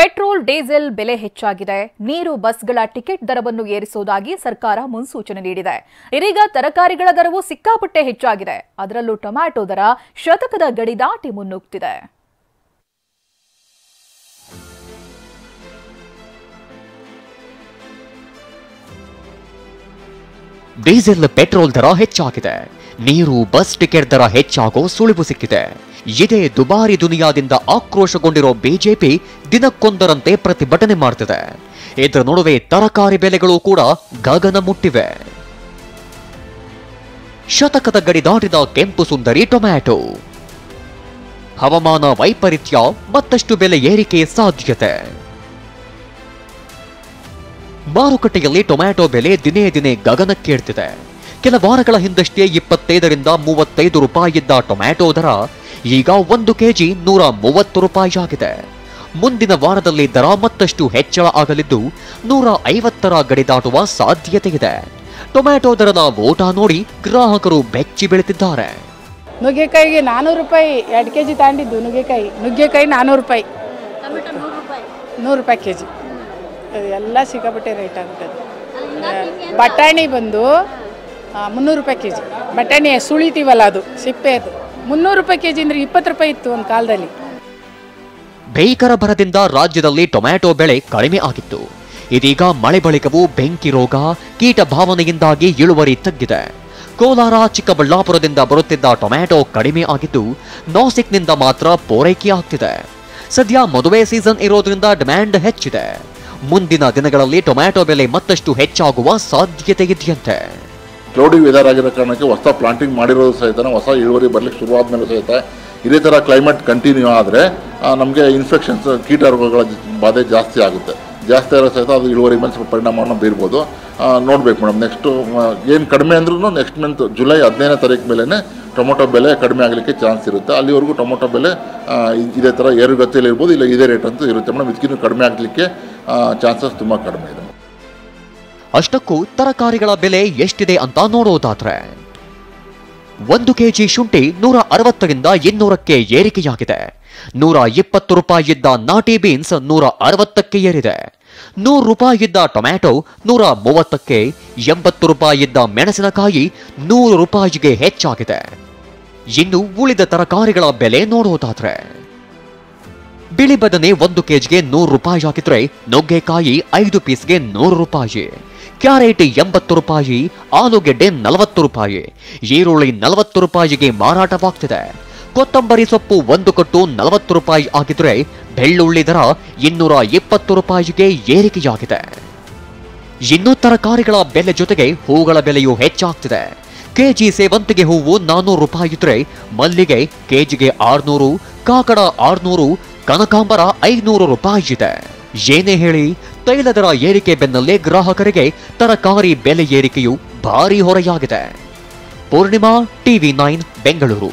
Petrol diesel ಬೆಲೆ ಹೆಚ್ಚಾಗಿದೆ. ನೀರು ಬಸ್ಗಳ ಟಿಕೆಟ್ ದರವನ್ನು ಏರಿಸುವುದಾಗಿ ಸರ್ಕಾರ ಮುನ್ಸೂಚನೆ ನೀಡಿದೆ. ಇದೀಗ ತರಕಾರಿಗಳ ದರವೂ ಸಿಕ್ಕಾಪಟ್ಟೆ ಹೆಚ್ಚಾಗಿದೆ. ಅದರಲ್ಲೂ ಟೊಮ್ಯಾಟೊ ದರ ಶತಕದ ಗಡಿ ದಾಟಿ ಮುನ್ನುಗ್ತಿದೆ. ಡೀಸೆಲ್ ಪೆಟ್ರೋಲ್ ದರ ಹೆಚ್ಚಾಗಿದೆ. ನೀರು ಬಸ್ ಟಿಕೆಟ್ ದರ ಹೆಚ್ಚಾಗೋ ಸುಳಿವು ಸಿಕ್ಕಿದೆ. ಇದೇ ದುಬಾರಿ ದುನಿಯಾದಿಂದ ಆಕ್ರೋಶಗೊಂಡಿರೋ ಬಿಜೆಪಿ ದಿನಕ್ಕೊಂದರಂತೆ ಪ್ರತಿಭಟನೆ ಮಾಡ್ತಿದೆ. ಇದರ ನಡುವೆ ತರಕಾರಿ ಬೆಲೆಗಳು ಕೂಡ ಗಗನ ಮುಟ್ಟಿವೆ. ಶತಕದ ಗಡಿ ದಾಟಿದ ಕೆಂಪು ಸುಂದರಿ ಟೊಮ್ಯಾಟೊ. ಹವಾಮಾನ ವೈಪರೀತ್ಯ ಮತ್ತಷ್ಟು ಬೆಲೆ ಏರಿಕೆ ಸಾಧ್ಯತೆ. ಮಾರುಕಟ್ಟೆಯಲ್ಲಿ ಟೊಮ್ಯಾಟೊ ಬೆಲೆ ದಿನೇ ದಿನೇ ಗಗನಕ್ಕೇರ್ತಿದೆ. ಕೆಲ ವಾರಗಳ ಹಿಂದಷ್ಟೇ 25ರಿಂದ 35 ರೂಪಾಯಿ ಇದ್ದ ಟೊಮ್ಯಾಟೊ ದರ ಈಗ 1 ಕೆಜಿ 130 ರೂಪಾಯಿ ಆಗಿದೆ. ಮುಂದಿನ ವಾರದಲ್ಲಿ ದರ ಮತ್ತಷ್ಟು ಹೆಚ್ಚಳ ಆಗಲಿದ್ದು 150ರ ಗಡಿ ದಾಟುವ ಸಾಧ್ಯತೆ ಇದೆ. ಟೊಮ್ಯಾಟೊ ದರದ ಓಟ ನೋಡಿ ಗ್ರಾಹಕರು ಬೆಚ್ಚಿ ಬೀಳುತ್ತಿದ್ದಾರೆ. ನುಗ್ಗೆಕಾಯಿಗೆ 400 ರೂಪಾಯಿ 2 ಕೆಜಿ ತಗೊಂಡಿದ್ದು. ನುಗ್ಗೆಕಾಯಿ 400 ರೂಪಾಯಿ, 100 ರೂಪಾಯಿ ಕೆಜಿ. ಎಲ್ಲ ಸಿಕ್ಕಾಪಟ್ಟೆ ರೇಟ್ ಆಗ್ಬಿಟ್ಟது. ಬಟಾಣಿ ಬಂದು 300 ರೂಪಾಯಿ ಕೆಜಿ. ಬಟಾಣಿ ಸುಳಿತೀವಲ್ಲ, ಅದು ಸಿಪ್ಪೆ, ಅದು 300 ರೂಪಾಯಿ ಕೆಜಿ ಅಂದ್ರೆ 20 ರೂಪಾಯಿ ಇತ್ತು ಒಂದು ಕಾಲದಲ್ಲಿ. ಭೀಕರ ಬರದಿಂದ ರಾಜ್ಯದಲ್ಲಿ ಟೊಮ್ಯಾಟೊ ಬೆಳೆ ಕಡಿಮೆ ಆಗಿತ್ತು. ಇದೀಗ ಮಳೆ ಬಳಿಕವೂ ಬೆಂಕಿ ರೋಗ, ಕೀಟ ಭಾವನೆಯಿಂದಾಗಿ ಇಳುವರಿ ತಗ್ಗಿದೆ. ಕೋಲಾರ, ಚಿಕ್ಕಬಳ್ಳಾಪುರದಿಂದ ಬರುತ್ತಿದ್ದ ಟೊಮ್ಯಾಟೊ ಕಡಿಮೆ ಆಗಿದ್ದು ನಾಸಿಕ್ನಿಂದ ಮಾತ್ರ ಪೂರೈಕೆ ಆಗ್ತಿದೆ. ಸದ್ಯ ಮದುವೆ ಸೀಸನ್ ಇರೋದ್ರಿಂದ ಡಿಮ್ಯಾಂಡ್ ಹೆಚ್ಚಿದೆ. ಮುಂದಿನ ದಿನಗಳಲ್ಲಿ ಟೊಮ್ಯಾಟೊ ಬೆಲೆ ಮತ್ತಷ್ಟು ಹೆಚ್ಚಾಗುವ ಸಾಧ್ಯತೆ ಇದೆಯಂತೆ. ಕ್ಲೌಡಿ ವೆದರ್ ಆಗಿರೋ ಕಾರಣಕ್ಕೆ ಹೊಸ ಪ್ಲಾಂಟಿಂಗ್ ಮಾಡಿರೋದು ಸಹಿತ ಹೊಸ ಇಳುವರಿ ಬರಲಿಕ್ಕೆ ಶುರುವಾದ ಮೇಲೆ ಸಹಿತ ಇದೇ ಥರ ಕ್ಲೈಮೇಟ್ ಕಂಟಿನ್ಯೂ ಆದರೆ ನಮಗೆ ಇನ್ಫೆಕ್ಷನ್ಸ್, ಕೀಟ ರೋಗಗಳ ಬಾಧೆ ಜಾಸ್ತಿ ಆಗುತ್ತೆ. ಜಾಸ್ತಿ ಆರೋ ಸಹಿತ ಅದು ಇಳುವರಿ ಮೇಲೆ ಸ್ವಲ್ಪ ಪರಿಣಾಮವನ್ನು ಬೀರ್ಬೋದು. ನೋಡ್ಬೇಕು ಮೇಡಮ್, ನೆಕ್ಸ್ಟು ಏನು ಕಡಿಮೆ ಅಂದ್ರೂ ನೆಕ್ಸ್ಟ್ ಮಂತ್ ಜುಲೈ 15ನೇ ತಾರೀಕು ಮೇಲೇ ಟೊಮೊಟೊ ಬೆಲೆ ಕಡಿಮೆ ಆಗಲಿಕ್ಕೆ ಚಾನ್ಸ್ ಇರುತ್ತೆ. ಅಲ್ಲಿವರೆಗೂ ಟೊಮೊಟೊ ಬೆಲೆ ಇದೇ ಥರ ಏರುಗತಿಯಲ್ಲಿ ಇರ್ಬೋದು, ಇಲ್ಲ ಇದೇ ರೇಟ್ ಅಂತೂ ಇರುತ್ತೆ ಮೇಡಮ್. ಇದಕ್ಕಿಂತ ಕಡಿಮೆ ಆಗಲಿಕ್ಕೆ ಚಾನ್ಸಸ್ ತುಂಬ ಕಡಿಮೆ ಇದೆ. ಅಷ್ಟಕ್ಕೂ ತರಕಾರಿಗಳ ಬೆಲೆ ಎಷ್ಟಿದೆ ಅಂತ ನೋಡೋದಾದ್ರೆ 1 ಕೆಜಿ ಶುಂಠಿ 160ರಿಂದ 200ಕ್ಕೆ ಏರಿಕೆಯಾಗಿದೆ. 120 ರೂಪಾಯಿ ಇದ್ದ ನಾಟಿ ಬೀನ್ಸ್ 160ಕ್ಕೆ ಏರಿದೆ. 100 ರೂಪಾಯಿ ಇದ್ದ ಟೊಮ್ಯಾಟೊ 130ಕ್ಕೆ, 80 ರೂಪಾಯಿ ಇದ್ದ ಮೆಣಸಿನಕಾಯಿ 100 ರೂಪಾಯಿಗೆ ಹೆಚ್ಚಾಗಿದೆ. ಇನ್ನು ಉಳಿದ ತರಕಾರಿಗಳ ಬೆಲೆ ನೋಡೋದಾದ್ರೆ ಬಿಳಿ ಬದನೆ 1 ಕೆಜಿಗೆ 100 ರೂಪಾಯಿ ಆಗಿದ್ರೆ ನುಗ್ಗೆಕಾಯಿ 5 ಪೀಸ್ಗೆ 100 ರೂಪಾಯಿ, ಕ್ಯಾರೆಟ್ 80 ರೂಪಾಯಿ, ಆಲೂಗೆಡ್ಡೆ 40 ರೂಪಾಯಿ, ಈರುಳ್ಳಿ 40 ರೂಪಾಯಿಗೆ ಮಾರಾಟವಾಗ್ತಿದೆ. ಕೊತ್ತಂಬರಿ ಸೊಪ್ಪು 1 ಕಟ್ಟು 40 ರೂಪಾಯಿ ಆಗಿದ್ರೆ ಬೆಳ್ಳುಳ್ಳಿ ದರ 220 ರೂಪಾಯಿಗೆ ಏರಿಕೆಯಾಗಿದೆ. ಇನ್ನು ತರಕಾರಿಗಳ ಬೆಲೆ ಜೊತೆಗೆ ಹೂಗಳ ಬೆಲೆಯೂ ಹೆಚ್ಚಾಗ್ತಿದೆ. ಕೆಜಿ ಸೇವಂತಿಗೆ ಹೂವು 400 ರೂಪಾಯಿ ಇದ್ರೆ ಮಲ್ಲಿಗೆ ಕೆಜಿಗೆ 600, ಕಾಕಡ 600, ಕನಕಾಂಬರ 500 ರೂಪಾಯಿ ಇದೆ. ಏನೇ ಹೇಳಿ ತೈಲ ದರ ಏರಿಕೆ ಬೆನ್ನಲ್ಲೇ ಗ್ರಾಹಕರಿಗೆ ತರಕಾರಿ ಬೆಲೆ ಏರಿಕೆಯು ಭಾರಿ ಹೊರೆಯಾಗಿದೆ. ಪೂರ್ಣಿಮಾ, TV9 ಬೆಂಗಳೂರು.